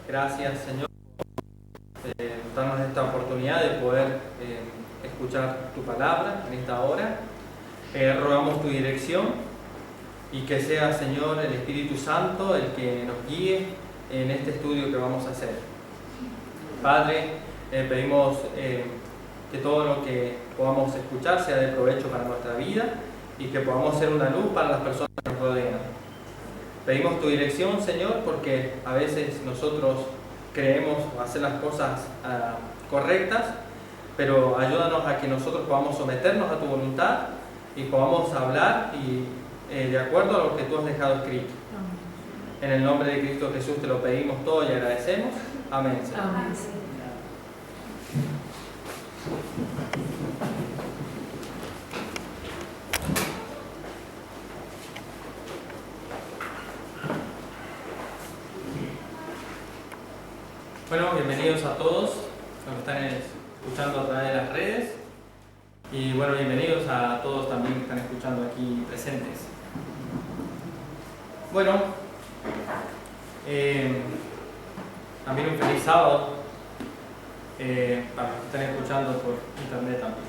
Gracias, Señor, por darnos esta oportunidad de poder escuchar tu palabra en esta hora. Rogamos tu dirección y que sea, Señor, el Espíritu Santo el que nos guíe en este estudio que vamos a hacer. Padre, pedimos que todo lo que podamos escuchar sea de provecho para nuestra vida y que podamos ser una luz para las personas que nos rodean. Pedimos tu dirección, Señor, porque a veces nosotros creemos hacer las cosas correctas, pero ayúdanos a que nosotros podamos someternos a tu voluntad y podamos hablar de acuerdo a lo que tú has dejado escrito. En el nombre de Cristo Jesús te lo pedimos todo y agradecemos. Amén, Señor. Amén. Bueno, bienvenidos a todos los que están escuchando a través de las redes y bueno, bienvenidos a todos también que están escuchando aquí presentes. Bueno, también un feliz sábado para los que están escuchando por internet también.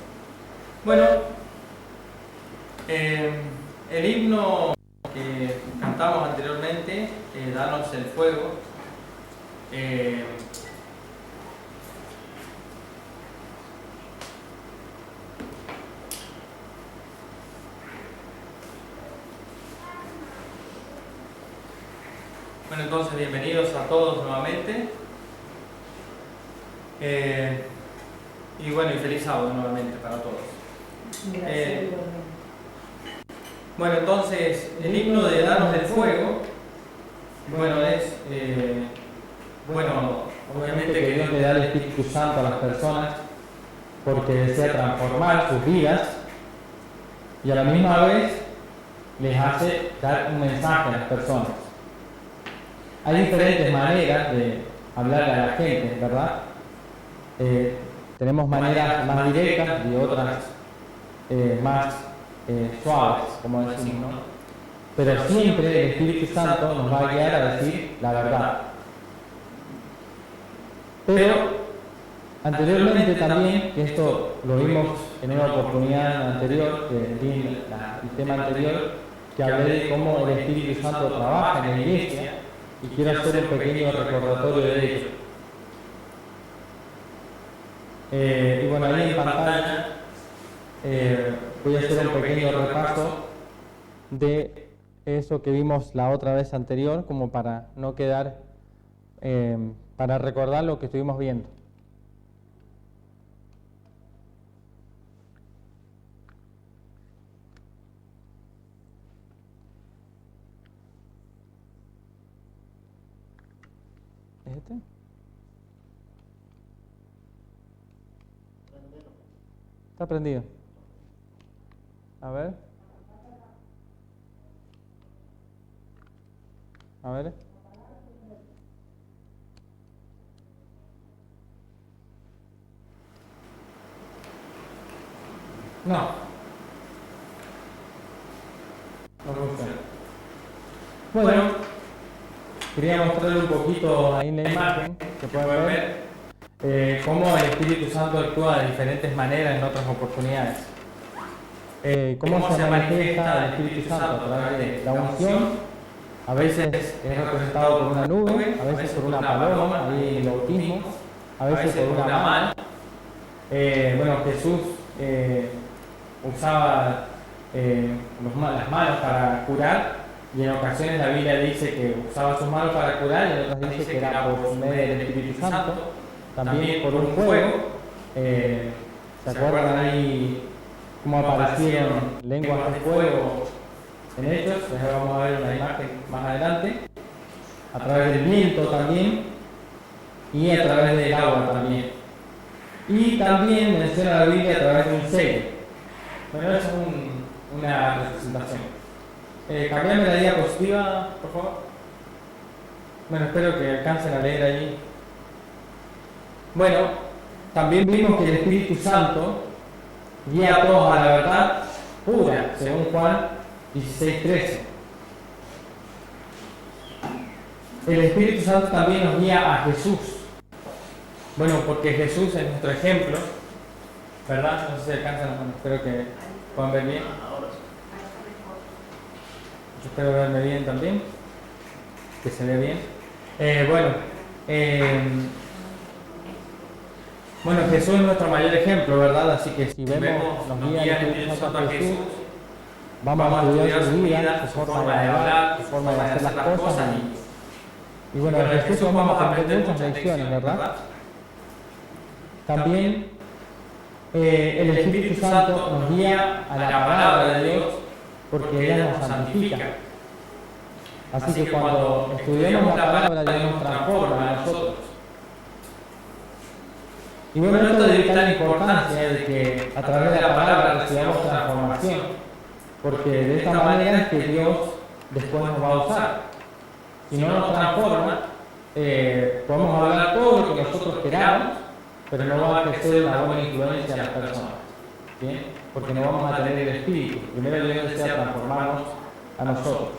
Bueno, el himno que cantamos anteriormente, Danos el fuego, bueno, entonces bienvenidos a todos nuevamente y bueno, y feliz sábado nuevamente para todos. Gracias. Bueno, entonces el himno de Danos el fuego, bueno, es obviamente que Dios le da el Espíritu Santo a las personas porque desea transformar sus vidas y a la misma vez les hace dar un mensaje a las personas. Hay diferentes maneras de hablarle a la gente, ¿verdad? Tenemos maneras más directas y otras más suaves, como decimos, ¿no? Pero siempre el Espíritu Santo nos va a guiar a decir la verdad. Pero anteriormente también, que esto lo vimos en una oportunidad anterior, el tema anterior, que hablé de cómo el Espíritu Santo trabaja en la iglesia, y quiero hacer un pequeño recordatorio de ello. Y bueno, ahí en pantalla voy a hacer un pequeño repaso de eso que vimos la otra vez anterior, como para no quedar, para recordar lo que estuvimos viendo. ¿Es este? Está prendido. A ver. A ver. No. No funciona. Bueno, quería mostrarles un poquito ahí en la imagen, que pueden ver cómo el Espíritu Santo actúa de diferentes maneras en otras oportunidades. Cómo se manifiesta el Espíritu Santo a través de la unción. A veces es representado por una nube, a veces por una paloma, ahí en el bautismo, a veces por una mano. Bueno, Jesús usaba las manos para curar, y en ocasiones la Biblia dice que usaba sus manos para curar, y en otras dice que era por medio del Espíritu Santo, también por un fuego. ¿Se acuerdan ahí cómo aparecieron lenguas de fuego en Hechos? Les vamos a ver una imagen más adelante. A través del viento también, y a través del agua también. Y también menciona la Biblia a través de un sello. Bueno, eso es una representación. Cambiame la diapositiva, por favor. Bueno, espero que alcancen a leer ahí. Bueno, también vimos que el Espíritu Santo guía a todos a la verdad pura, según Juan 16:13. el Espíritu Santo también nos guía a Jesús. Bueno, porque Jesús es nuestro ejemplo, ¿verdad? No sé si alcanzan, espero que puedan ver bien. Yo espero verme bien también, que se ve bien. Bueno, Jesús es nuestro mayor ejemplo, ¿verdad? Así que si vemos los guías del Espíritu Santo a Jesús, vamos a estudiar su vida, su forma de hablar, su forma de hacer las cosas. Y bueno, de Jesús vamos a aprender muchas lecciones, ¿verdad? También el Espíritu Santo nos guía a la palabra de Dios porque ella nos santifica. Así que cuando estudiamos la palabra, Dios nos transforma a nosotros. Y bueno, esto de vital importancia de que a través de la palabra recibamos transformación, porque de esta manera es que Dios después nos va a usar. Si no nos transforma, podemos hablar todo lo que nosotros queramos, pero no va a ejercer una buena influencia en las personas, ¿bien? Porque no vamos a tener el Espíritu. Primero Dios desea transformarnos a nosotros.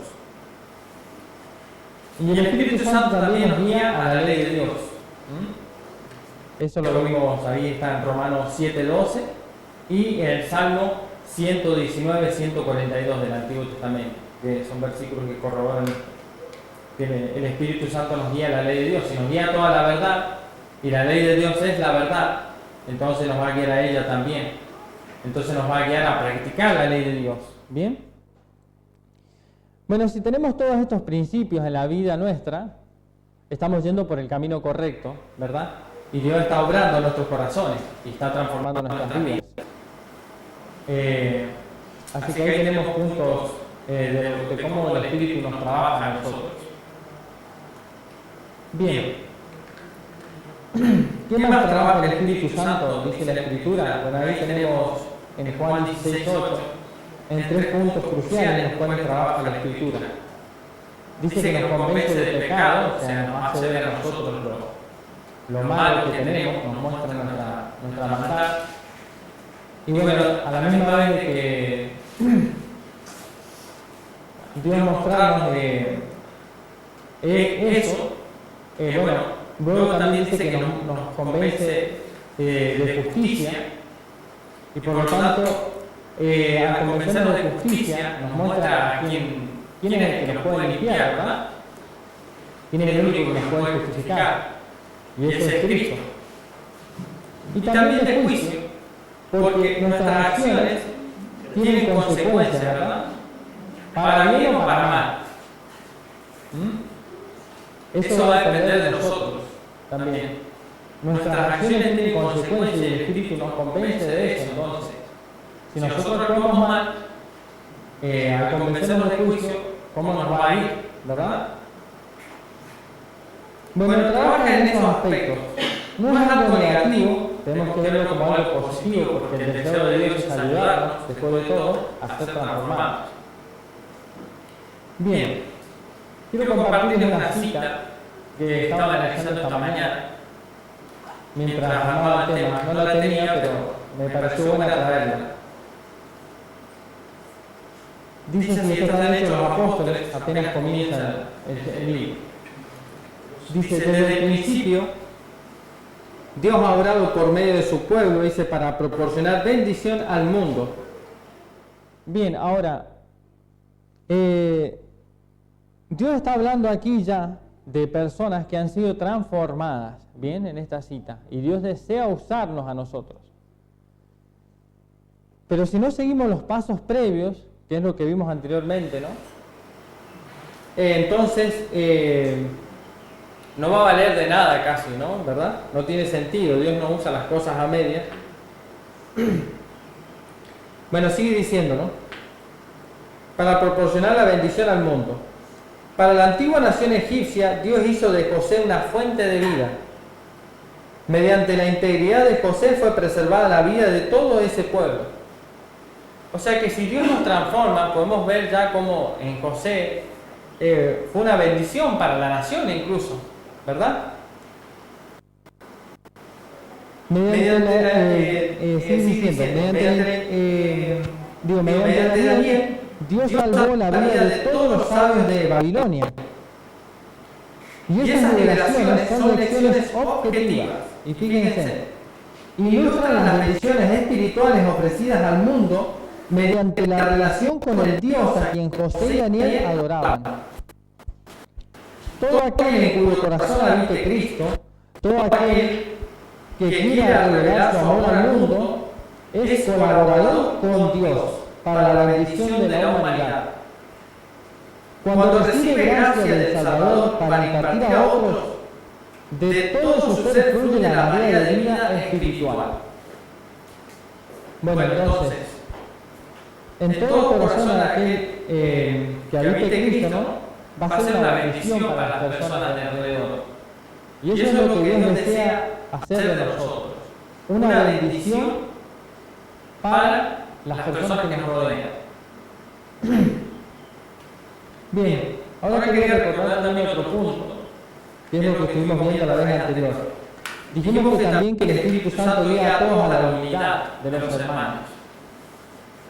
Y el Espíritu Santo también nos guía a la ley de Dios. Eso lo vimos ahí, está en Romanos 7:12 y en el Salmo 119, 142 del Antiguo Testamento, que son versículos que corroboran que el Espíritu Santo nos guía a la ley de Dios. Si nos guía a toda la verdad, y la ley de Dios es la verdad, entonces nos va a guiar a ella también. Entonces nos va a guiar a practicar la ley de Dios. ¿Bien? Bueno, si tenemos todos estos principios en la vida nuestra, estamos yendo por el camino correcto, ¿verdad? Y Dios está obrando en nuestros corazones y está transformando nuestras vidas. Así que ahí tenemos puntos de cómo el Espíritu nos trabaja a nosotros. Bien. ¿Qué más trabaja el Espíritu Santo? Dice la Escritura. Bueno, ahí tenemos en Juan 16:8 en 3 puntos cruciales en los cuales trabaja la Escritura. Dice que nos convence del pecado, o sea, nos hace ver a nosotros lo malo que tenemos, nos muestra nuestra maldad. Y bueno, a la misma vez de que Dios mostrarnos eso, luego también dice que nos convence de justicia, y por lo tanto, al convencernos de justicia, nos muestra quién es el que nos puede limpiar, ¿verdad? ¿Quién es el único que nos puede justificar? Y ese es Cristo. Y también de juicio, porque nuestras acciones tienen consecuencias, ¿verdad? Para bien o para mal. Eso va a depender de nosotros también. Nuestras acciones tienen consecuencias y el Espíritu nos convence de eso. Entonces, si nosotros actuamos mal, al convencernos de juicio, ¿cómo nos va a ir? ¿Verdad? Bueno, trabaja en esos aspectos. No es algo negativo, tenemos que verlo como algo positivo, porque el deseo de Dios es ayudarnos, después de todo, a ser transformados. Bien, quiero compartirles una cita que estaba analizando esta mañana, mientras armaba el tema. No la tenía, pero me pareció buena traerla. Dice, si esto está hecho los apóstoles, apenas comienza el libro. Dice, desde el principio, Dios ha obrado por medio de su pueblo, dice, para proporcionar bendición al mundo. Bien, ahora, Dios está hablando aquí ya de personas que han sido transformadas, bien, en esta cita, y Dios desea usarnos a nosotros. Pero si no seguimos los pasos previos, que es lo que vimos anteriormente, ¿no? Entonces, no va a valer de nada casi, ¿no? ¿Verdad? No tiene sentido, Dios no usa las cosas a medias. Bueno, sigue diciendo, ¿no? Para proporcionar la bendición al mundo. Para la antigua nación egipcia, Dios hizo de José una fuente de vida. Mediante la integridad de José fue preservada la vida de todo ese pueblo. O sea que si Dios nos transforma, podemos ver ya como en José fue una bendición para la nación incluso, ¿verdad? Mediante Daniel, Dios salvó la vida de todos los sabios de Babilonia. Y esas liberaciones son lecciones objetivas. Y fíjense, ilustran las bendiciones espirituales ofrecidas al mundo mediante la relación con el Dios a quien José y Daniel adoraban. Todo aquel en cuyo corazón habite Cristo, todo aquel que quiera revelar su amor al mundo, es colaborador con Dios para la bendición de la humanidad. Cuando recibe gracia del Salvador para impartir a otros, de todo su ser fluye la marea de vida espiritual. Bueno, entonces, en todo corazón de aquel que habite Cristo, ¿no?, va a ser una bendición para las personas de alrededor. Y eso es lo que Dios desea hacer de nosotros. Una bendición para las personas que nos rodean. Bien, ahora quería recordar también otro punto, que es lo que estuvimos viendo la vez anterior. Dijimos que también que el Espíritu Santo guía a todos a la unidad de los hermanos.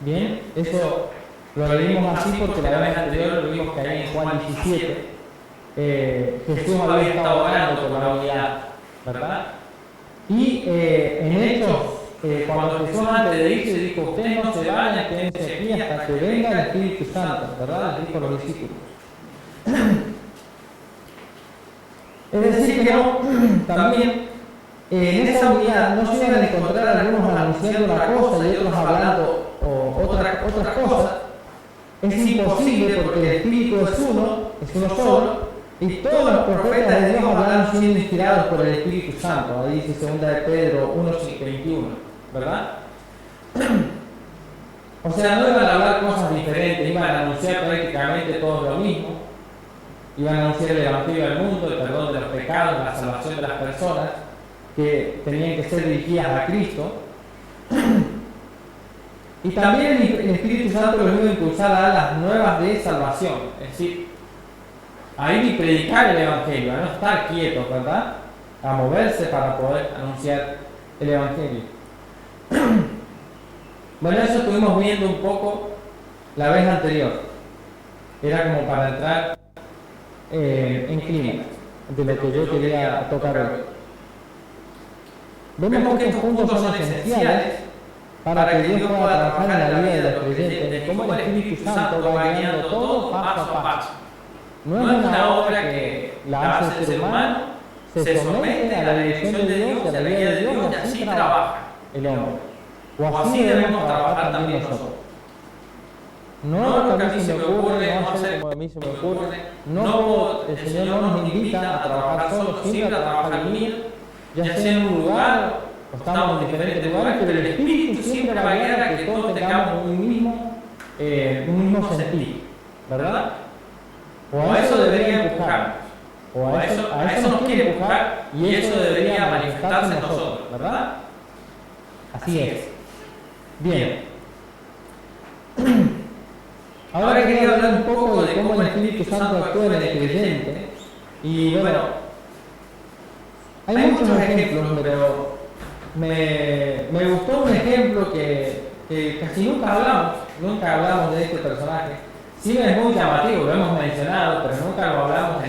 Bien, eso lo leímos así porque la vez anterior lo vimos que ahí en Juan 17 Jesús había estado orando por la unidad, ¿verdad? Y en Hechos, cuando Jesús antes de irse dijo, ustedes no se vayan, quédense aquí hasta que venga el Espíritu Santo, ¿verdad? Les dijo a los discípulos. Es decir que no, también en esa unidad no se iban a encontrar algunos anunciando una cosa y otros hablando otras cosas. Es imposible porque el Espíritu es uno solo, y todos los profetas de Dios hablaron siendo inspirados por el Espíritu Santo. Ahí dice 2 de Pedro 1:21, ¿verdad? O sea, no iban a hablar cosas diferentes, iban a anunciar prácticamente todo lo mismo. Iban a anunciar el Evangelio del mundo, el perdón de los pecados, la salvación de las personas, que tenían que ser dirigidas a Cristo. Y también el Espíritu Santo los iba a impulsar a las nuevas de salvación, es decir, a ir y predicar el Evangelio, a no estar quietos, ¿verdad? A moverse para poder anunciar el Evangelio. Bueno, eso estuvimos viendo un poco la vez anterior. Era como para entrar en clima de lo que yo quería tocar hoy. Vemos que estos puntos son esenciales para que Dios pueda trabajar en la vida de los creyentes, de cómo el Espíritu Santo va guiando todo paso a paso. No es una obra que la hace el ser humano, se somete a la dirección de Dios, a la guía de Dios, y así trabaja el hombre. O así debemos trabajar también nosotros. No lo que a mí se me ocurre, no hacer como a mí se me ocurre. No, el Señor no nos invita a trabajar solos, siempre a trabajar unidos, ya sea en un lugar o estamos en diferentes lugares, pero el Espíritu siempre va a guiar a que todos tengamos un mismo sentir, ¿verdad? O a eso debería empujarnos, o a eso nos quiere empujar y eso debería manifestarse en nosotros, ¿verdad? Así es. Bien. Ahora quería hablar un poco de cómo el Espíritu Santo actúa en el creyente. Y bueno, hay muchos ejemplos, pero me gustó un ejemplo que casi nunca hablamos de este personaje. Sí es muy llamativo, lo hemos mencionado, pero nunca lo hablamos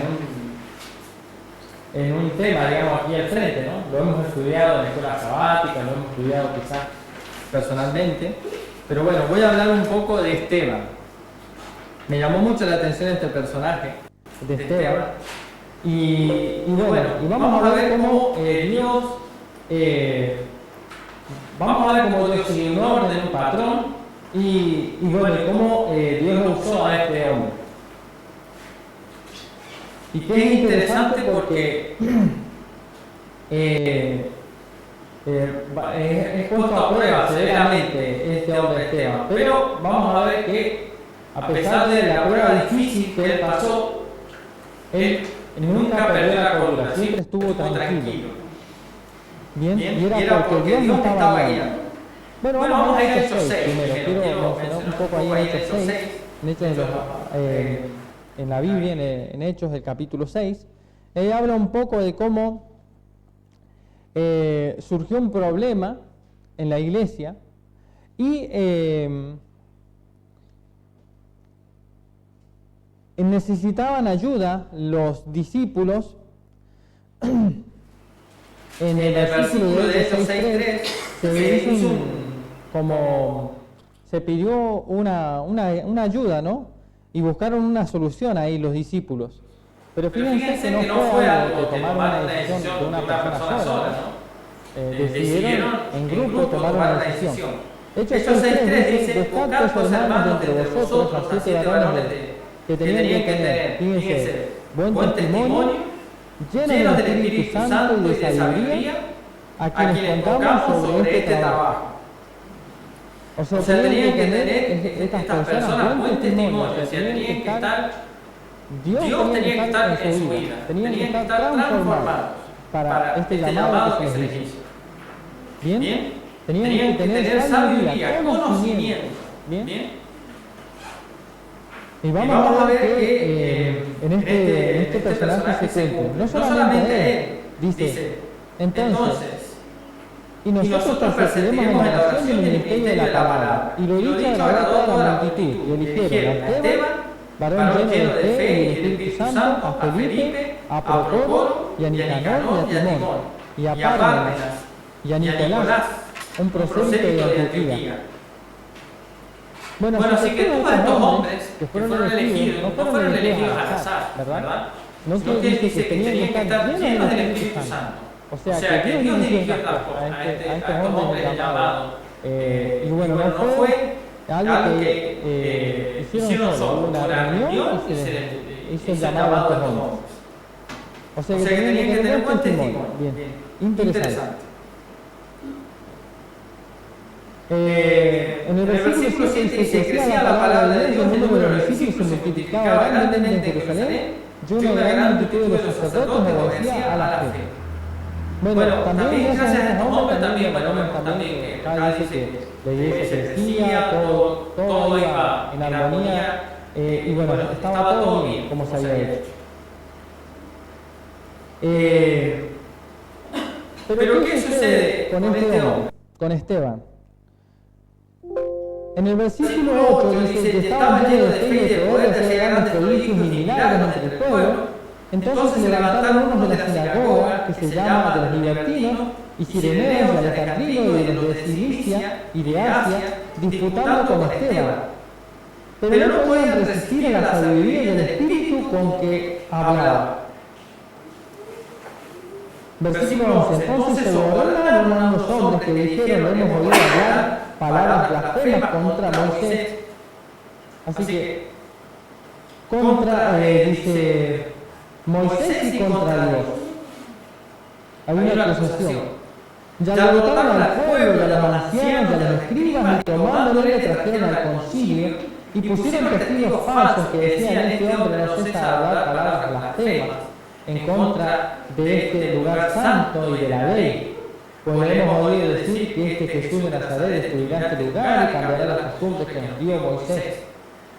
en un tema, digamos, aquí al frente, ¿no? Lo hemos estudiado en la escuela sabática, lo hemos estudiado quizás personalmente, pero bueno, voy a hablar un poco de Esteban. Me llamó mucho la atención este personaje de Esteban, y bueno, y vamos a ver cómo Dios, vamos a ver cómo Dios sigue un orden, un patrón, y bueno, cómo Dios lo usó a este hombre. Y que es interesante porque es puesto a prueba severamente este hombre Esteban, pero vamos a ver que a pesar de la prueba difícil que él pasó, él nunca perdió la cordura, siempre estuvo tranquilo. Bien, y era porque Dios lo estaba guiando. Bueno, vamos a Hechos 6 primero. Quiero mencionar un poco ahí en Hechos 6, en la Biblia, en Hechos del capítulo 6. Él habla un poco de cómo surgió un problema en la iglesia y necesitaban ayuda los discípulos. En el versículo de Hechos 6:3 se pidió una ayuda, ¿no? Y buscaron una solución ahí los discípulos. Pero fíjense que no fue algo que tomaron una decisión de una persona sola, ¿no? Decidieron en grupo tomar una decisión. Hechos 6:3 dice: buscad pues, hermanos, de entre vosotros a 7 varones que tenían que tener, fíjense, buen testimonio, llenos del Espíritu Santo y de sabiduría, a quienes contamos sobre este trabajo. O sea, tenían que tener estas personas buen testimonio, o sea, tenían que estar, Dios tenía que estar en su vida, tenían que estar transformados para este llamado que se les hizo. ¿Bien? Tenían que tener sabiduría, conocimiento. ¿Bien? Y vamos a ver que en este personaje se cuenta, no solamente él, dice, entonces, y nosotros persistiremos en la oración y en el ministerio de la palabra, y lo dicho agradó a toda la multitud, y eligieron a Esteban, varón lleno de fe y del Espíritu Santo, a Felipe, a Procoro, y a Nicanor, y a Timón, y a Pármenas, y a Nicolás, un prosélito de Antioquía. Bueno, así que todos estos hombres que fueron elegidos, no fueron elegidos al azar, ¿verdad? Sino que dice que tenían que estar llenos del Espíritu Santo. O sea, que Dios dirigió a estos hombres llamados. Y bueno, no fue algo que hicieron solo, una reunión y se hizo el llamado a estos hombres. O sea, que tenían que tener buen testimonio. Bien, interesante. En el versículo 7 dice: crecía la palabra de Dios, el número de los discípulos se multiplicaba grandemente en Jerusalén, y una gran multitud de los sacerdotes obedecía a la fe. Bueno, también gracias a estos hombres, también que acá dice que la iglesia crecía, todo iba en armonía, y bueno, estaba todo bien como se había hecho. Pero ¿qué sucede con este hombre? Con Esteban. En el versículo 8 dice que estaban llenos de fe y de poder de hacer grandes prodigios y milagros entre el pueblo. Entonces se levantaron unos de la sinagoga, que se llama de los libertinos, y cireneos, y alejandrinos, y de los de Cilicia y de Asia, disputando con Esteban. Pero no podían resistir a la sabiduría del Espíritu con que hablaba. Versículo 11. Entonces se gobernaron unos hombres que dijeron: hemos oído hablar palabras blasfemas contra Moisés. Así que, dice Moisés y contra Dios. Hay una acusación. Ya agotaron al pueblo, y a los ancianos, y a los escribas, y tomándole le trajeron al concilio, y pusieron testigos falsos que decían: este hombre no cesa de hablar palabras blasfemas en contra de este lugar santo y de la ley. Pues hemos oído decir que este Jesús de Nazaret destruirá este lugar y cambiará las costumbres que nos dio Moisés.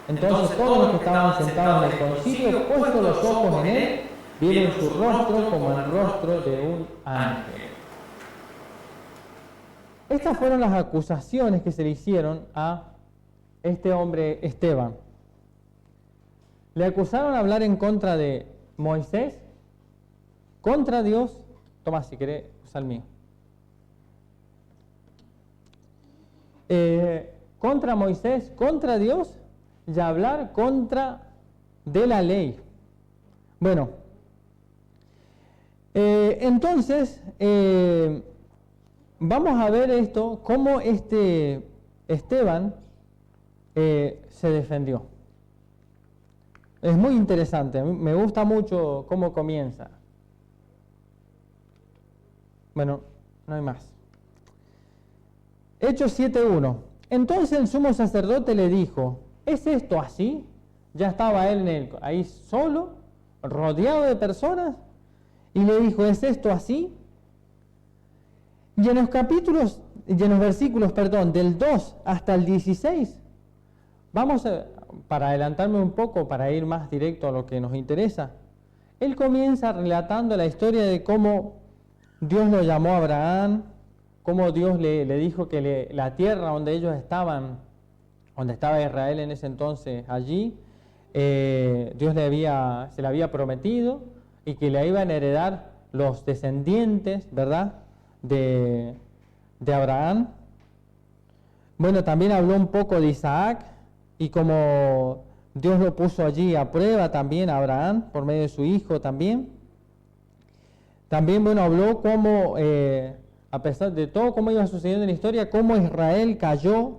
Entonces todos los que estaban sentados en el concilio, puestos los ojos en él, vieron su rostro como el rostro de un ángel. Estas fueron las acusaciones que se le hicieron a este hombre Esteban. Le acusaron de hablar en contra de Moisés, contra Dios. Toma, si querés, usa el mío. Contra Moisés, contra Dios, y hablar contra de la ley. Bueno, entonces vamos a ver esto, cómo este Esteban se defendió. Es muy interesante, a mí me gusta mucho cómo comienza. Bueno, no hay más. Hechos 7:1. Entonces el sumo sacerdote le dijo: ¿es esto así? Ya estaba él ahí solo, rodeado de personas, y le dijo: ¿es esto así? Y en los versículos, del 2 hasta el 16, para adelantarme un poco, para ir más directo a lo que nos interesa, él comienza relatando la historia de cómo Dios lo llamó a Abraham, cómo Dios le dijo que la tierra donde ellos estaban, donde estaba Israel en ese entonces allí, Dios se le había prometido y que le iban a heredar los descendientes, ¿verdad?, de Abraham. Bueno, también habló un poco de Isaac y como Dios lo puso allí a prueba también a Abraham por medio de su hijo también. También, bueno, habló cómo, a pesar de todo cómo iba sucediendo en la historia, cómo Israel cayó,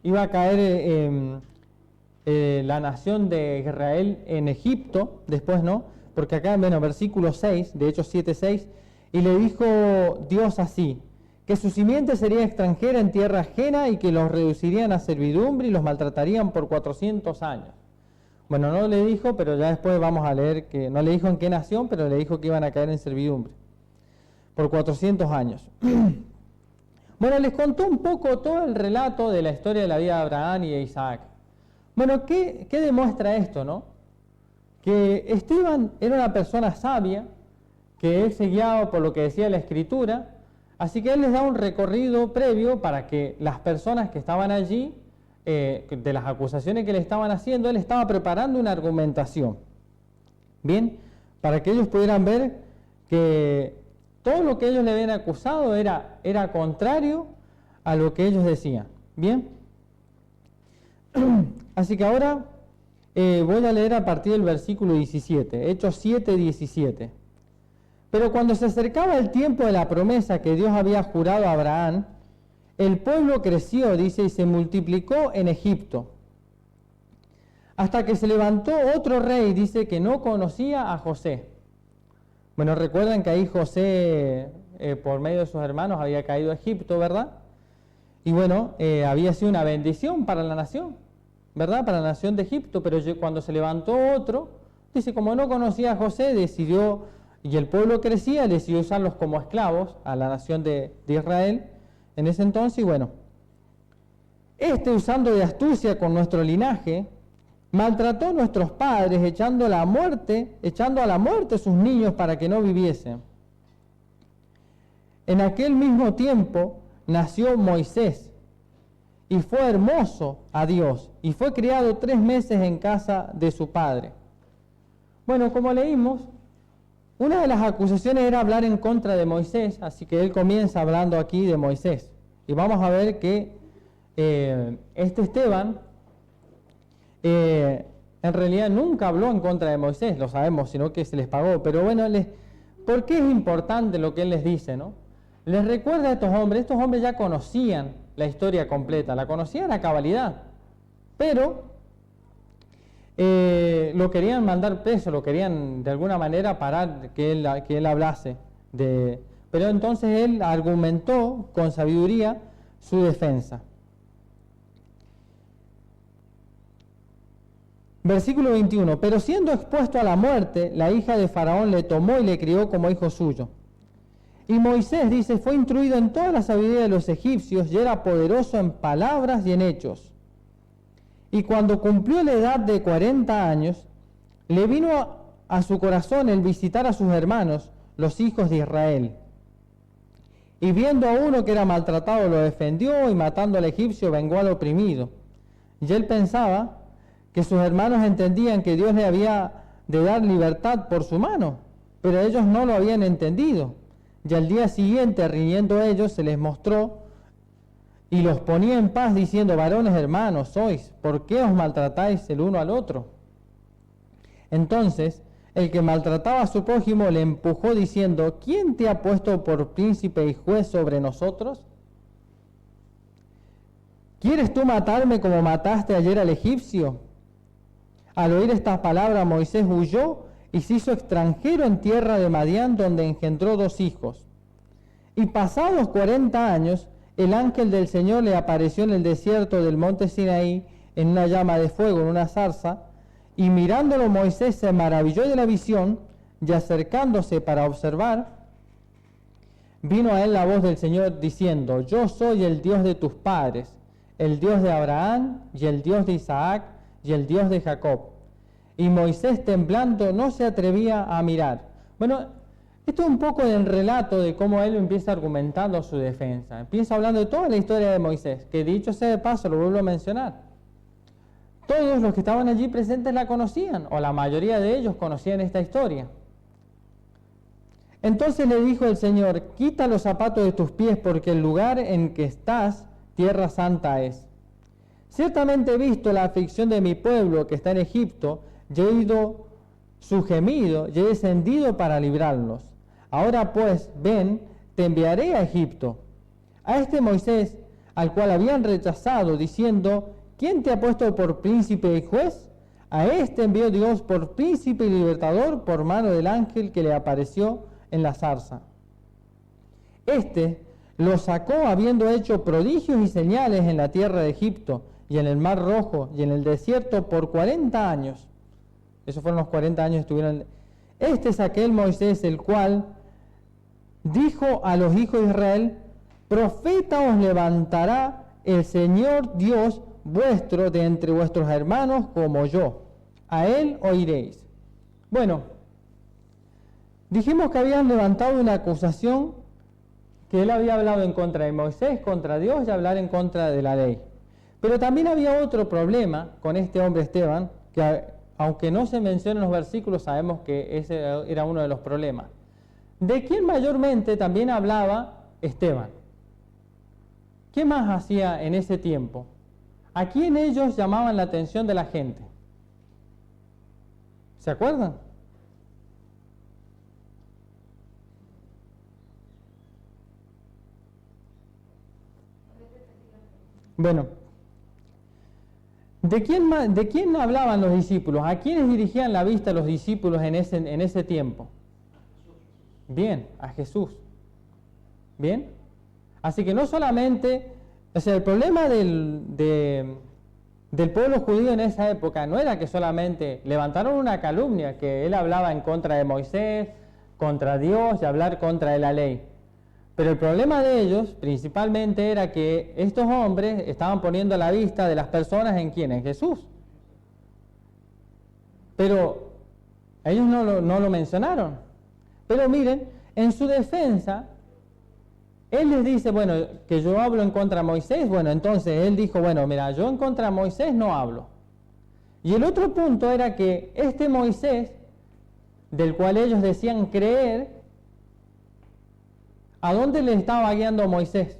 iba a caer la nación de Israel en Egipto, después, ¿no? Porque acá, bueno, versículo 6, de Hechos 7:6, y le dijo Dios así, que su simiente sería extranjera en tierra ajena y que los reducirían a servidumbre y los maltratarían por 400 años. Bueno, no le dijo, pero ya después vamos a leer que, no le dijo en qué nación, pero le dijo que iban a caer en servidumbre por 400 años. Bueno, les contó un poco todo el relato de la historia de la vida de Abraham y de Isaac. Bueno, ¿qué demuestra esto, no? Que Esteban era una persona sabia, que él se guiaba por lo que decía la Escritura, así que él les da un recorrido previo para que las personas que estaban allí, de las acusaciones que le estaban haciendo, él estaba preparando una argumentación, ¿bien? Para que ellos pudieran ver que todo lo que ellos le habían acusado era contrario a lo que ellos decían, ¿bien? Así que ahora voy a leer a partir del versículo 17, Hechos 7:17. Pero cuando se acercaba el tiempo de la promesa que Dios había jurado a Abraham, el pueblo creció, dice, y se multiplicó en Egipto, hasta que se levantó otro rey, dice, que no conocía a José. Bueno, recuerdan que ahí José, por medio de sus hermanos, había caído a Egipto, ¿verdad? Y bueno, había sido una bendición para la nación, ¿verdad? Para la nación de Egipto, pero cuando se levantó otro, dice, como no conocía a José, decidió, y el pueblo crecía, decidió usarlos como esclavos a la nación de Israel en ese entonces, y bueno, usando de astucia con nuestro linaje, maltrató a nuestros padres, echando a la muerte sus niños para que no viviesen. En aquel mismo tiempo nació Moisés, y fue hermoso a Dios, y fue criado 3 meses en casa de su padre. Bueno, como leímos, una de las acusaciones era hablar en contra de Moisés, así que él comienza hablando aquí de Moisés. Y vamos a ver que Esteban en realidad nunca habló en contra de Moisés, lo sabemos, sino que se les pagó. Pero bueno, ¿por qué es importante lo que él les dice, no? Les recuerda a estos hombres ya conocían la historia completa, la conocían a cabalidad, pero lo querían mandar preso, lo querían de alguna manera parar que él hablase. Pero entonces él argumentó con sabiduría su defensa. Versículo 21. Pero siendo expuesto a la muerte, la hija de Faraón le tomó y le crió como hijo suyo. Y Moisés, dice, fue instruido en toda la sabiduría de los egipcios y era poderoso en palabras y en hechos. Y cuando cumplió la edad de 40 años, le vino a su corazón el visitar a sus hermanos, los hijos de Israel. Y viendo a uno que era maltratado, lo defendió y matando al egipcio vengó al oprimido. Y él pensaba que sus hermanos entendían que Dios le había de dar libertad por su mano, pero ellos no lo habían entendido. Y al día siguiente, riñendo ellos, se les mostró y los ponía en paz, diciendo: varones hermanos sois, ¿por qué os maltratáis el uno al otro? Entonces, el que maltrataba a su prójimo le empujó, diciendo: ¿quién te ha puesto por príncipe y juez sobre nosotros? ¿Quieres tú matarme como mataste ayer al egipcio? Al oír estas palabras, Moisés huyó y se hizo extranjero en tierra de Madián, donde engendró 2 hijos. Y pasados 40 años, el ángel del Señor le apareció en el desierto del monte Sinaí, en una llama de fuego, en una zarza, y mirándolo Moisés se maravilló de la visión, y acercándose para observar, vino a él la voz del Señor diciendo: yo soy el Dios de tus padres, el Dios de Abraham, y el Dios de Isaac, y el Dios de Jacob. Y Moisés, temblando, no se atrevía a mirar. Bueno, Esto es un poco del relato de cómo él empieza argumentando su defensa. Empieza hablando de toda la historia de Moisés, que dicho sea de paso, lo vuelvo a mencionar. Todos los que estaban allí presentes la conocían, o la mayoría de ellos conocían esta historia. Entonces le dijo el Señor: quita los zapatos de tus pies, porque el lugar en que estás, tierra santa es. Ciertamente he visto la aflicción de mi pueblo que está en Egipto, y he oído su gemido, y he descendido para librarlos. Ahora pues, ven, te enviaré a Egipto. A este Moisés, al cual habían rechazado, diciendo: ¿quién te ha puesto por príncipe y juez? A este envió Dios por príncipe y libertador por mano del ángel que le apareció en la zarza. Este lo sacó habiendo hecho prodigios y señales en la tierra de Egipto y en el mar Rojo y en el desierto por 40 años. Esos fueron los 40 años que estuvieron. Este es aquel Moisés, el cual dijo a los hijos de Israel: profeta os levantará el Señor Dios vuestro de entre vuestros hermanos como yo. A él oiréis. Bueno, dijimos que habían levantado una acusación, que él había hablado en contra de Moisés, contra Dios, y hablar en contra de la ley. Pero también había otro problema con este hombre Esteban, que aunque no se menciona en los versículos, sabemos que ese era uno de los problemas. ¿De quién mayormente también hablaba Esteban? ¿Qué más hacía en ese tiempo? ¿A quién ellos llamaban la atención de la gente? ¿Se acuerdan? Bueno, ¿de quién hablaban los discípulos? ¿A quiénes dirigían la vista los discípulos en ese tiempo? Bien, a Jesús. Bien, así que no solamente, o sea, el problema del pueblo judío en esa época no era que solamente levantaron una calumnia, que él hablaba en contra de Moisés, contra Dios y hablar contra de la ley. Pero el problema de ellos principalmente era que estos hombres estaban poniendo la vista de las personas en quién, en Jesús. Pero ellos no lo mencionaron. Pero miren, en su defensa, él les dice, bueno, que yo hablo en contra de Moisés. Bueno, entonces él dijo, bueno, mira, yo en contra de Moisés no hablo. Y el otro punto era que este Moisés, del cual ellos decían creer, ¿a dónde le estaba guiando Moisés?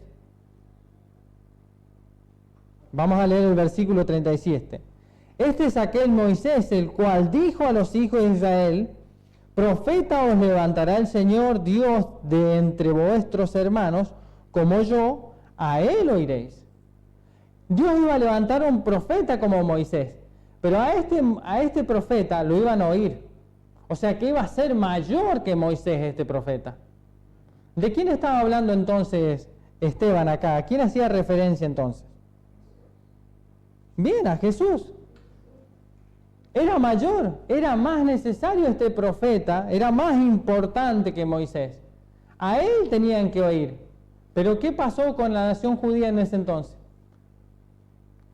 Vamos a leer el versículo 37. Este es aquel Moisés, el cual dijo a los hijos de Israel: profeta os levantará el Señor Dios de entre vuestros hermanos, como yo, a él oiréis. Dios iba a levantar un profeta como Moisés, pero a este profeta lo iban a oír. O sea que iba a ser mayor que Moisés este profeta. ¿De quién estaba hablando entonces Esteban acá? ¿A quién hacía referencia entonces? Bien, a Jesús. Era mayor, era más necesario este profeta, era más importante que Moisés. A él tenían que oír. Pero ¿qué pasó con la nación judía en ese entonces?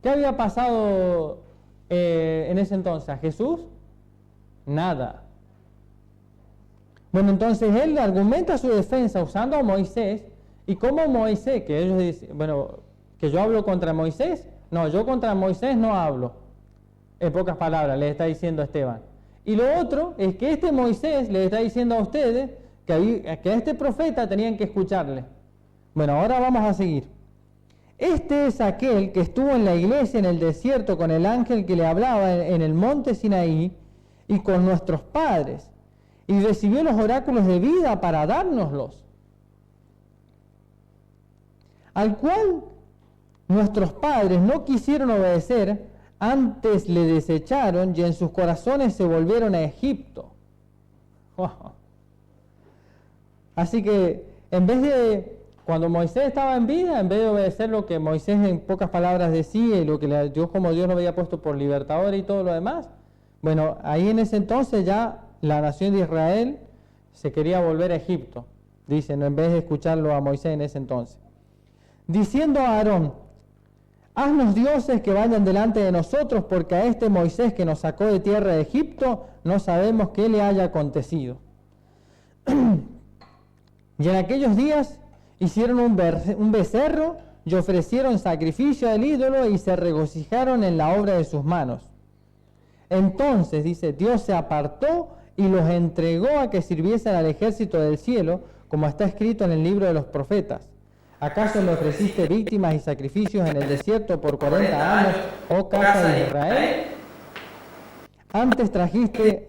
¿Qué había pasado en ese entonces? ¿A Jesús? Nada. Bueno, entonces él argumenta su defensa usando a Moisés, y como Moisés, que ellos dicen, bueno, que yo hablo contra Moisés, no, yo contra Moisés no hablo, en pocas palabras le está diciendo a Esteban. Y lo otro es que este Moisés le está diciendo a ustedes que a este profeta tenían que escucharle. Bueno, ahora vamos a seguir. Este es aquel que estuvo en la iglesia en el desierto con el ángel que le hablaba en el monte Sinaí y con nuestros padres, y recibió los oráculos de vida para dárnoslos, al cual nuestros padres no quisieron obedecer, antes le desecharon y en sus corazones se volvieron a Egipto. Wow. Así que en vez de, cuando Moisés estaba en vida, en vez de obedecer lo que Moisés en pocas palabras decía y lo que Dios como Dios lo había puesto por libertador y todo lo demás, bueno, ahí en ese entonces ya la nación de Israel se quería volver a Egipto, dicen, en vez de escucharlo a Moisés en ese entonces. Diciendo a Aarón: haznos dioses que vayan delante de nosotros, porque a este Moisés que nos sacó de tierra de Egipto no sabemos qué le haya acontecido. Y en aquellos días hicieron un becerro y ofrecieron sacrificio al ídolo y se regocijaron en la obra de sus manos. Entonces, dice, Dios se apartó y los entregó a que sirviesen al ejército del cielo, como está escrito en el libro de los profetas. ¿Acaso me ofreciste víctimas y sacrificios en el desierto por 40 años, oh casa de Israel? Antes trajisteis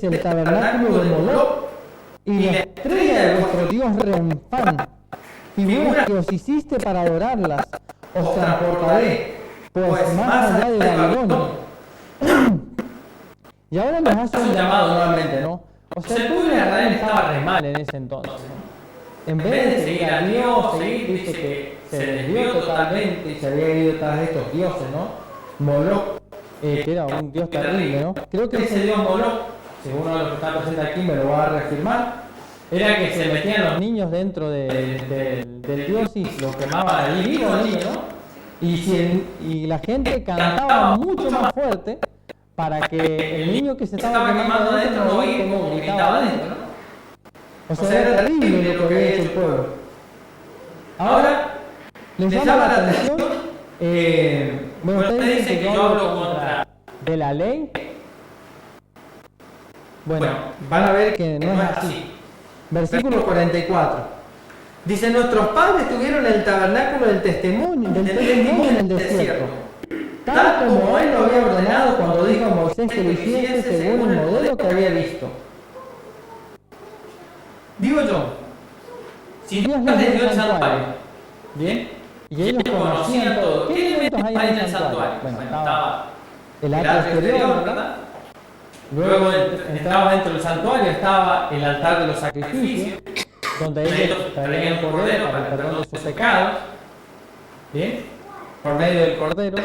el tabernáculo de Moloch y la estrella de vuestro dios Renfán, figuras que os hiciste para adorarlas. Os transportaré, pues más allá de Babilonia. Y ahora nos hace un llamado nuevamente, ¿no? O sea, el pueblo de Israel estaba re mal en ese entonces, ¿no? En vez de seguir a Dios, dice que se desvió totalmente y se había ido tras de estos dioses, ¿no? Moloch, que era un dios terrible, ¿no? Creo que ese dios Moloch, según uno de los que están presentes aquí me lo va a reafirmar, era que se metían los niños dentro del dios y los quemaban ahí vivo el niño, ¿no? Y la gente cantaba mucho más fuerte para que el niño que se estaba quemando adentro no oía como gritaba adentro, ¿no? O sea, era terrible lo que había hecho el pueblo. Ahora, les llama la atención, bueno, ustedes dicen que yo hablo contra de la ley. Bueno, van a ver que no es así. Versículo 44. Dice, nuestros padres tuvieron el tabernáculo del testimonio en el desierto, tal como él lo había ordenado cuando dijo a Moisés que lo hiciese según el modelo que había visto. Digo yo, si Dios les dio el santuario, ¿bien? Y ellos conocían todo, ¿qué elementos hay en el santuario? Bueno, estaba el atrio exterior, ¿verdad? Luego entraba dentro del santuario, estaba el altar de los sacrificios, donde ellos traían el cordero para el perdón de sus pecados, ¿bien? Por medio del cordero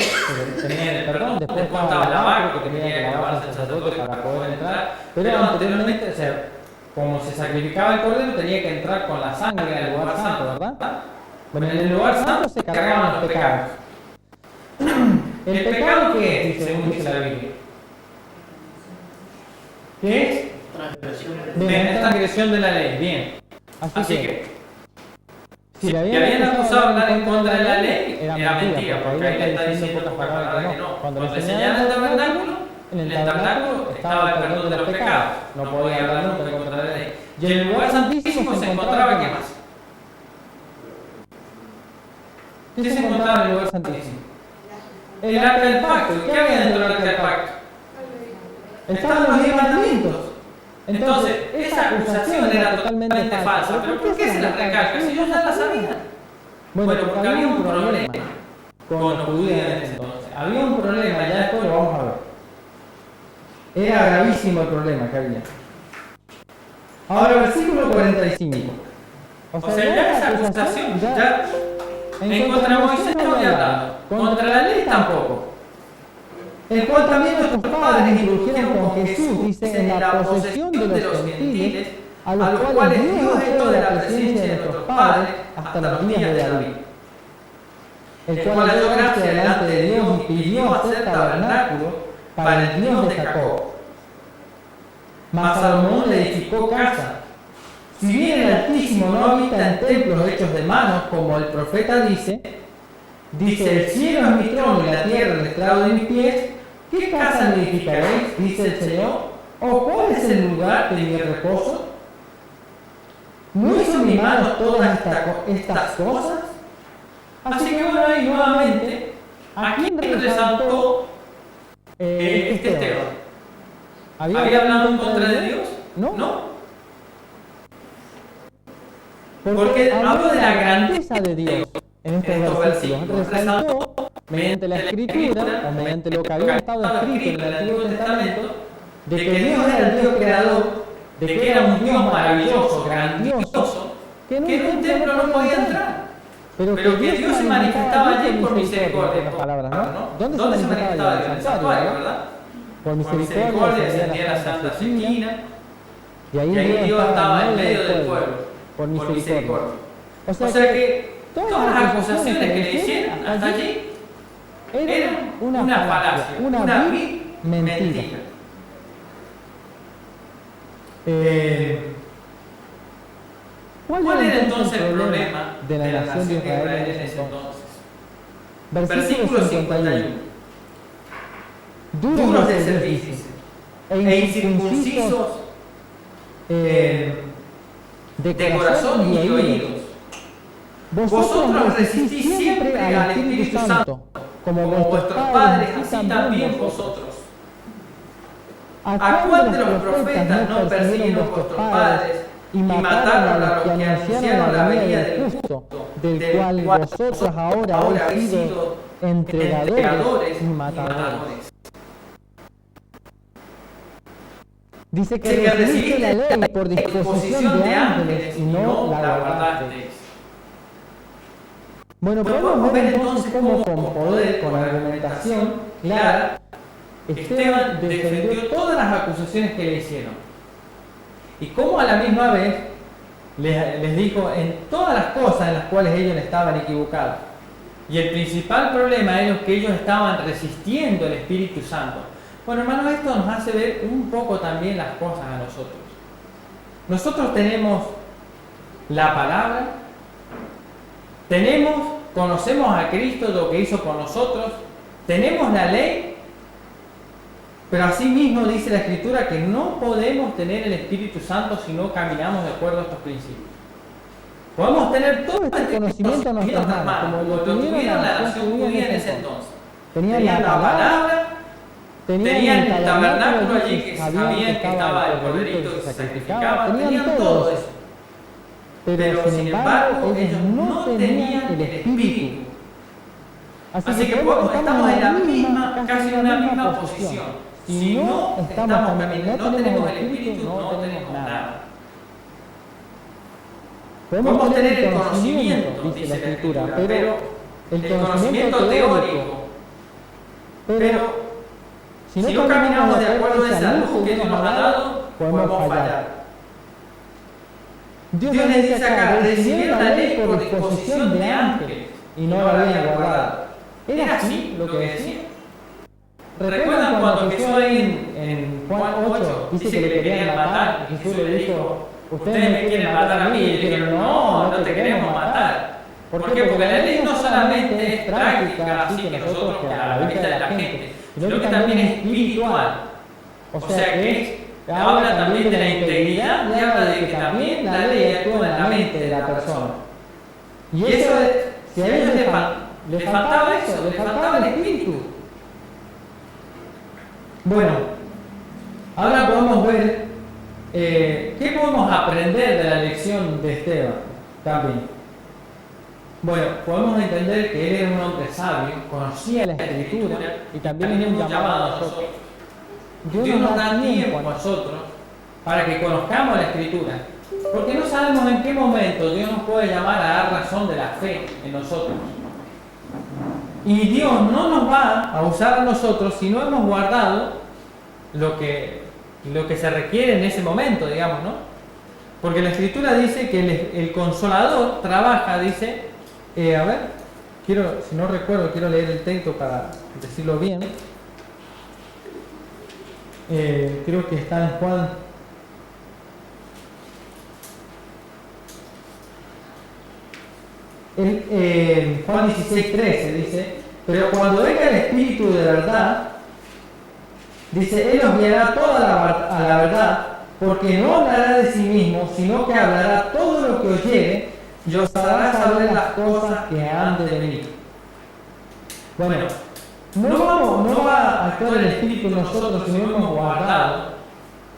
tenían el perdón, después estaba el lavacro que tenía que lavarse el sacerdote para poder entrar, pero anteriormente, o sea, como se sacrificaba el cordero, tenía que entrar con la sangre al lugar santo, ¿verdad? Bueno, en el lugar santo se cargaban los pecados. ¿El pecado qué es? Según dice la Biblia. ¿Qué es? Bien, es transgresión de la ley, bien. Así que si le habían acusado de hablar en contra de la ley, era mentira, porque ahí está diciendo en pocas palabras que no. Cuando le enseñaban el tabernáculo, en el tabernáculo estaba el perdón de los pecados, no podía hablar nunca en contra de la ley. Y en el lugar santísimo se encontraba, ¿qué más? ¿Qué se encontraba en el lugar santísimo? El arca del pacto. ¿Y qué había dentro del arca del pacto? Estaban los 10 mandamientos. Entonces, esa acusación era totalmente falsa. ¿Pero por qué se la recalca? Si ellos ya la sabían. Bueno, porque había un problema con los judíos en ese entonces. Había un problema, ya después lo vamos a ver. Era gravísimo el problema que había. Ahora, versículo 45. O sea, ya esa acusación, ya en contra de Moisés no había dado, contra la ley tampoco. El cual también nuestros padres introdujeron con Jesús, dice, en la posesión de los gentiles, a los cuales Dios echó de la presencia de nuestros padres hasta los días de David. El cual halló gracia delante de Dios y pidió hacer tabernáculo para el Dios de Jacob. Mas Salomón le edificó casa. Si bien el Altísimo no habita en templos hechos de manos, como el profeta dice, el cielo es mi trono y la tierra el estrado de mis pies, ¿qué casa me edificaréis? Dice el Señor, ¿o cuál es el lugar de mi reposo? ¿No hizo mi mano todas estas cosas? Así que bueno, ahí nuevamente, ¿a quién resaltó Esteban? ¿Había hablado en contra de Dios? No. Porque habló de la grandeza de Dios en estos versículos. Resaltó mediante la escritura, o mediante lo que había estado escrito en el Antiguo Testamento, de que Dios era el Dios creador, de que era un Dios maravilloso, grandioso, que en un templo no podía entrar. Pero que Dios se manifestaba allí por misericordia. ¿No? ¿Dónde se manifestaba Dios? En el santuario, ¿verdad? Por misericordia descendía la Santa Shekinah, y ahí Dios estaba en medio del pueblo. Por misericordia. O sea que todas las acusaciones que le hicieron hasta allí eran una falacia, una vil mentira. ¿Cuál era entonces el problema de la nación de Israel en ese entonces? Versículo 51. Duros de servicio e incircuncisos de corazón y oídos. Vosotros resistís siempre al Espíritu Santo, como vuestros padres, así también vosotros. ¿A cuál de los profetas no persiguieron vuestros padres y mataron a los que anunciaron la venida del justo, del cual vosotros ahora habéis sido entregadores y matadores? Dice que recibiste la ley por disposición de ángeles y no la guardasteis. Bueno, podemos ver entonces cómo con poder, con argumentación clara, Esteban defendió todas las acusaciones que le hicieron. Y cómo a la misma vez les dijo en todas las cosas en las cuales ellos estaban equivocados. Y el principal problema era que ellos estaban resistiendo el Espíritu Santo. Bueno, hermanos, esto nos hace ver un poco también las cosas a nosotros. Nosotros tenemos la palabra, conocemos a Cristo, lo que hizo por nosotros, tenemos la ley, pero asimismo dice la Escritura que no podemos tener el Espíritu Santo si no caminamos de acuerdo a estos principios. Podemos tener todo este conocimiento en nuestras manos, como lo tuvieron la nación judía en ese entonces. Tenían la palabra, tenían el tabernáculo allí, que sabían que estaba el corderito que se sacrificaba, tenían todo eso. Pero sin embargo, ellos no tenían el Espíritu. Así que estamos en la misma, casi en la misma posición. Si no estamos caminando, no tenemos el Espíritu, no tenemos nada. Podemos tener el conocimiento, dice la Escritura, pero el conocimiento teórico. Pero si no caminamos de acuerdo a esa luz que Dios nos ha dado, podemos fallar. Dios les dice acá, recibieron la ley por disposición de ángeles y no la habían guardado. ¿Era así lo que decía? ¿Recuerdan cuando Jesús ahí en Juan 8 dice que le querían matar? Y Jesús le dijo, ustedes me quieren matar a mí. Y dijeron, no, no te queremos matar. ¿Por qué? Porque la ley no solamente es práctica, así que nosotros, que a la vista de la gente, sino que también es espiritual. O sea que habla también de la integridad y habla de que también la ley actúa en la mente de la persona. Y eso, si a ellos les faltaba eso, les faltaba el espíritu. Bueno, ahora podemos ver qué podemos aprender de la lección de Esteban también. Bueno, podemos entender que él era un hombre sabio, conocía la Escritura y también es un llamado a nosotros. Dios nos da tiempo a nosotros para que conozcamos la Escritura, porque no sabemos en qué momento Dios nos puede llamar a dar razón de la fe en nosotros. Y Dios no nos va a usar a nosotros si no hemos guardado lo que se requiere en ese momento, digamos, ¿no? Porque la Escritura dice que el Consolador trabaja, dice, a ver, si no recuerdo, quiero leer el texto para decirlo bien. Creo que está en Juan. Juan 16:13 dice, pero cuando venga el Espíritu de verdad, dice, Él os guiará a la verdad, porque no hablará de sí mismo, sino que hablará todo lo que oyere, y os hará saber las cosas que han de venir. Bueno, no va a actuar el Espíritu en nosotros si no hemos guardado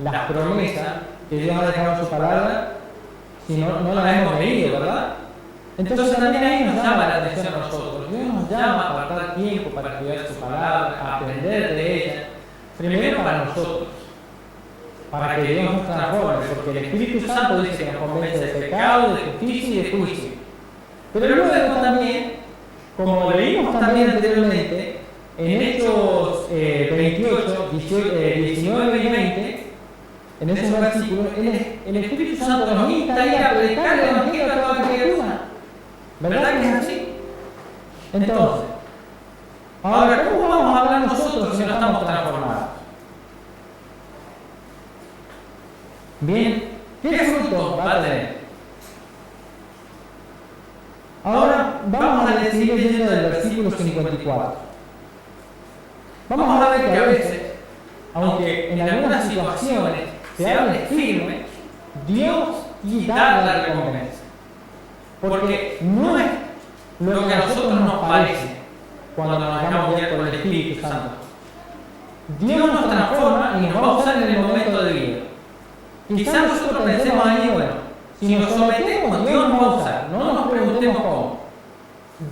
las promesas que Dios ha dejado en su palabra, si no las hemos leído, ¿verdad? Entonces también ahí nos llama la atención a nosotros. Dios nos llama a apartar tiempo para estudiar su palabra, a aprender de ella, primero para nosotros, para que Dios nos transforme, porque el Espíritu Santo dice que nos convence de pecado, de justicia y de juicio. Pero luego también, como leímos también anteriormente, en Hechos 28, 19 y 20, en esos versículos, el Espíritu Santo nos insta a ir a predicar el Evangelio a toda criatura. ¿Verdad que es así? Entonces, ahora, ¿cómo vamos a hablar nosotros si no estamos transformados? Bien, ¿qué fruto va a tener? seguir leyendo del versículo 54. Vamos a ver que a veces, aunque en algunas situaciones se hable firme, Dios da la recompensa. Porque no es lo que a nosotros nos parece cuando nos dejamos guiar por el Espíritu Santo. Dios nos transforma y nos va a usar en el momento de vida. Quizás nosotros pensemos ahí, bueno, si nos sometemos, Dios nos va a usar. No nos preguntemos cómo.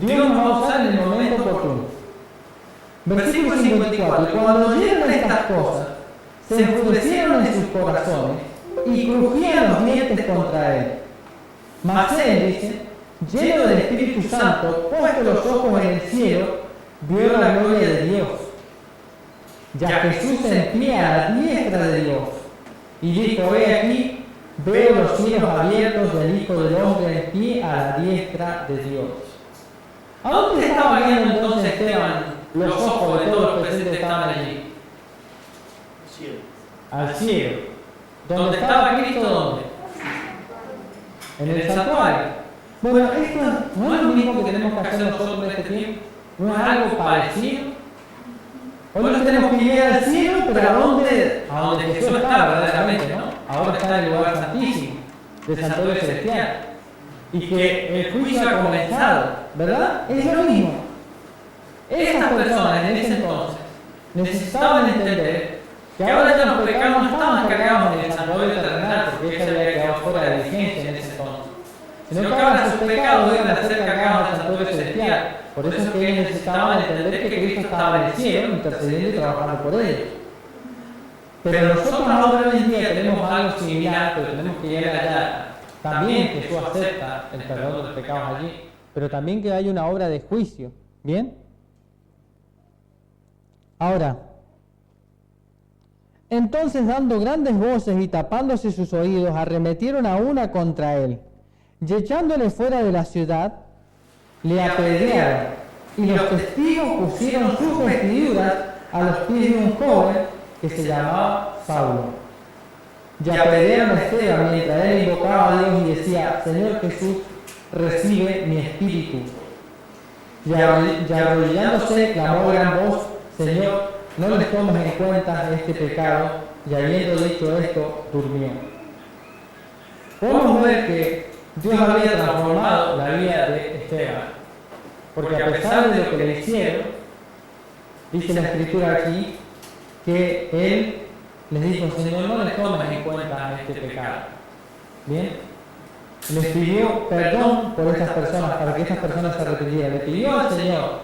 Dios nos va a usar en el momento oportuno. Versículo 54. Cuando oyeron estas cosas, se enfurecieron en sus corazones y crujían los dientes contra él. Mas él, dice, lleno del Espíritu Santo, puesto los ojos en el cielo, vio la gloria de Dios. Ya Jesús se en pie a la diestra de Dios. Y dijo, he aquí, veo los cielos abiertos del Hijo del Hombre en pie a la diestra de Dios. ¿A dónde estaba viendo entonces Esteban los ojos de todos los presentes que estaban allí? Al cielo. ¿Dónde estaba Cristo? ¿Dónde? En el santuario. Bueno, esto no es lo mismo que tenemos que hacer nosotros en este tiempo. No es algo parecido. Hoy nos tenemos que ir al cielo, pero ¿a dónde? A donde Jesús está verdaderamente, ¿no? Ahora está en el lugar santísimo, del santuario celestial. Y que el juicio ha comenzado, ¿verdad? Es lo mismo. Estas personas en ese entonces necesitaban entender que ahora ya los pecados no estaban cargados en el santuario terrenal, porque ella había quedado fuera de vigencia en ese entonces, sino que ahora sus pecados iban a ser cargados al santuario celestial. Por eso es que ellos necesitaban entender que Cristo estaba en el cielo, intercediendo y trabajando por ellos. Pero nosotros ahora hoy en día tenemos algo similar, pero tenemos que llegar allá. También Jesús acepta el perdón de los pecados allí, pero también que hay una obra de juicio. ¿Bien? Ahora, entonces dando grandes voces y tapándose sus oídos, arremetieron a una contra él, y echándole fuera de la ciudad, le apedrearon, y los testigos pusieron sus vestiduras a los pies de un joven que se llamaba Saulo. Y apedrearon a Esteban mientras él invocaba a Dios y decía, Señor Jesús, recibe mi espíritu. Y arrodillándose, clamó a gran voz, Señor, no les tomes en cuenta este pecado, y habiendo dicho esto, durmió. Podemos ver que Dios había transformado la vida de Esteban, porque a pesar de lo que le hicieron, dice la Escritura aquí, que él les dijo, Señor, no les tomes en cuenta este pecado. ¿Bien? Les pidió perdón por estas personas, para que estas personas se arrepintieran. Le pidió al Señor.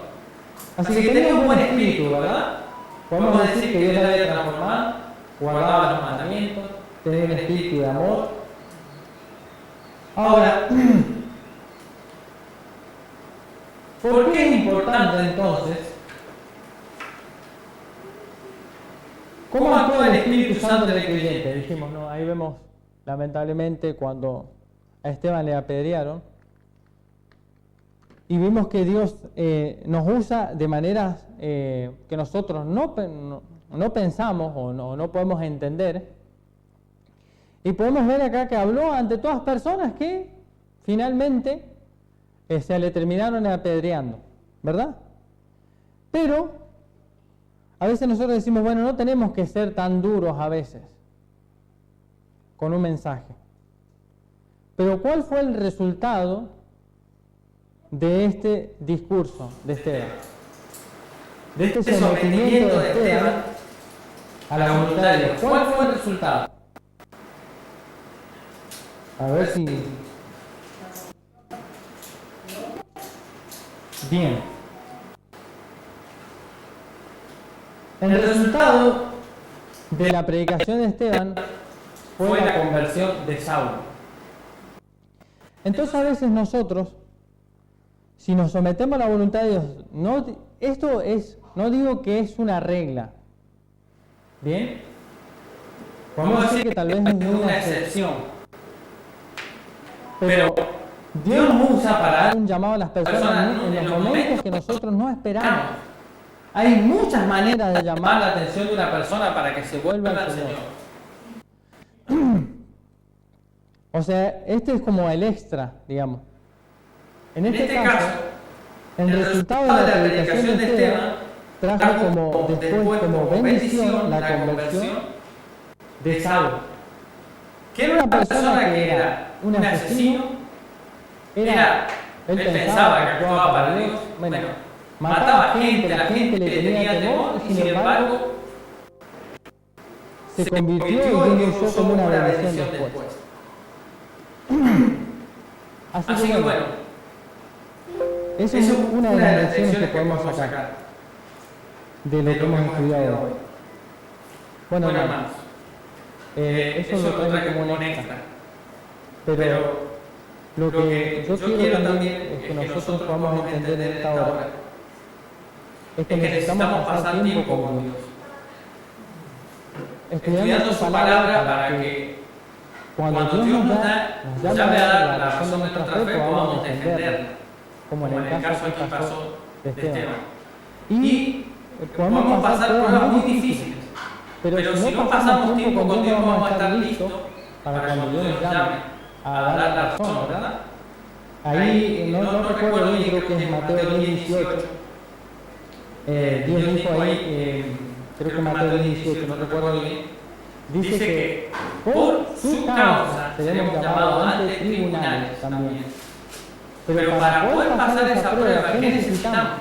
Así que tenía un buen espíritu, ¿verdad? Podemos decir que Dios le había transformado, guardaba los mandamientos, tenía un espíritu de amor. Ahora, ¿por qué es importante entonces? ¿Cómo actúa el Espíritu Santo en el creyente? Dijimos, no, ahí vemos lamentablemente cuando a Esteban le apedrearon y vimos que Dios nos usa de maneras que nosotros no pensamos o no podemos entender. Y podemos ver acá que habló ante todas personas que finalmente se le terminaron apedreando, ¿verdad? Pero a veces nosotros decimos, bueno, no tenemos que ser tan duros a veces con un mensaje. Pero ¿cuál fue el resultado de este discurso de Esteban? De este sometimiento de Esteban a la voluntad de Dios. ¿Cuál fue el resultado? A ver si... Bien. El resultado de la predicación de Esteban fue la conversión de Saulo. Entonces a veces nosotros, si nos sometemos a la voluntad de Dios, no digo que es una regla, ¿bien? Podemos decir que tal vez es una excepción. Pero Dios nos usa para dar un llamado a las personas en los momentos que nosotros no esperamos. Hay muchas maneras de llamar la atención de una persona para que se vuelva al Señor. O sea, este es como el extra, digamos. En este El resultado de la predicación de Esteban trajo después como bendición la conversión de Saulo, que era una persona que era un asesino, él pensaba que actuaba para Dios, bueno, mataba gente, la gente le tenía temor, y sin embargo se convirtió y Dios usó como una bendición después. Así que bueno, esa es una de las lecciones que podemos sacar de lo que hemos estudiado hoy. Bueno, hermanos, eso lo traigo como un extra. Pero lo que yo quiero también es que nosotros podamos entender en esta hora es que necesitamos pasar tiempo con Dios, estudiando su palabra para que cuando Dios nos llame a dar la razón de nuestra fe podamos defenderla, como en el caso aquí pasó de Esteban. Y podemos pasar pruebas muy difíciles, pero si no pasamos tiempo con Dios no vamos a estar listos para cuando Dios nos llame a dar la razón, ¿verdad? Ahí, no recuerdo bien, creo que es Mateo 10:18. Dios dijo ahí, creo que Mateo 10:18, no recuerdo bien, dice que por su causa seremos llamados ante tribunales también. Pero para poder pasar esa prueba, ¿qué necesitamos?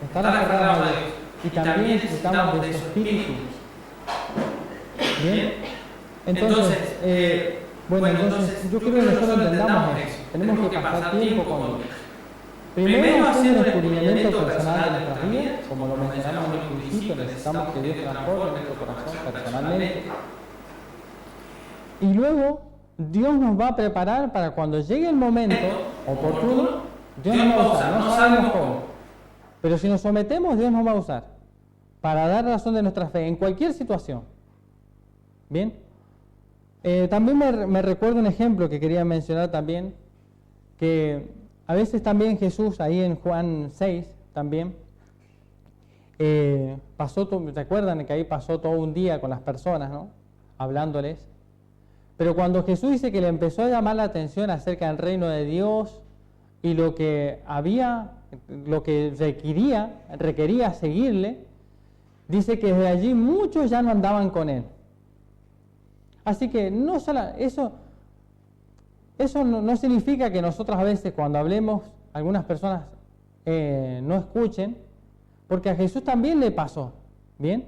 Estar aferrados a Dios. Y también necesitamos de su espíritu. Bien. Entonces, entonces yo creo que nosotros entendamos eso. Tenemos que pasar tiempo con Dios. Primero, haciendo un descubrimiento personal de nuestras vidas, como lo mencionamos en el principio, necesitamos que Dios transforme nuestro corazón personalmente. Y luego, Dios nos va a preparar para cuando llegue el momento oportuno, Dios nos va a usar, no sabemos cómo. Pero si nos sometemos, Dios nos va a usar para dar razón de nuestra fe en cualquier situación. Bien. También me recuerdo un ejemplo que quería mencionar también, que a veces también Jesús, ahí en Juan 6, también, recuerdan que ahí pasó todo un día con las personas, ¿no? Hablándoles. Pero cuando Jesús dice que le empezó a llamar la atención acerca del reino de Dios y lo que requería seguirle, dice que de allí muchos ya no andaban con él. Así que eso no significa que nosotros a veces cuando hablemos, algunas personas no escuchen, porque a Jesús también le pasó, ¿bien?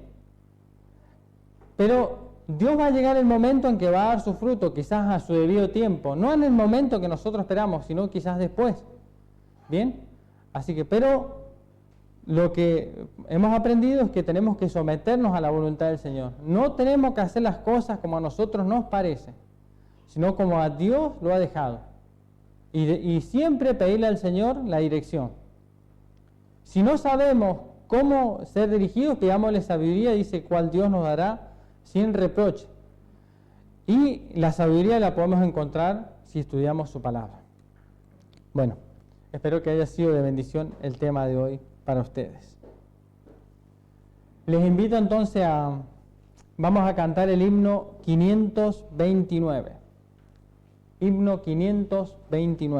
Pero Dios va a llegar el momento en que va a dar su fruto, quizás a su debido tiempo, no en el momento que nosotros esperamos, sino quizás después, ¿bien? Así que, pero lo que hemos aprendido es que tenemos que someternos a la voluntad del Señor. No tenemos que hacer las cosas como a nosotros nos parece, sino como a Dios lo ha dejado. Y siempre pedirle al Señor la dirección. Si no sabemos cómo ser dirigidos, pidámosle sabiduría, dice, cual Dios nos dará sin reproche. Y la sabiduría la podemos encontrar si estudiamos su palabra. Bueno, espero que haya sido de bendición el tema de hoy para ustedes. Les invito entonces vamos a cantar el himno 529. Himno 529.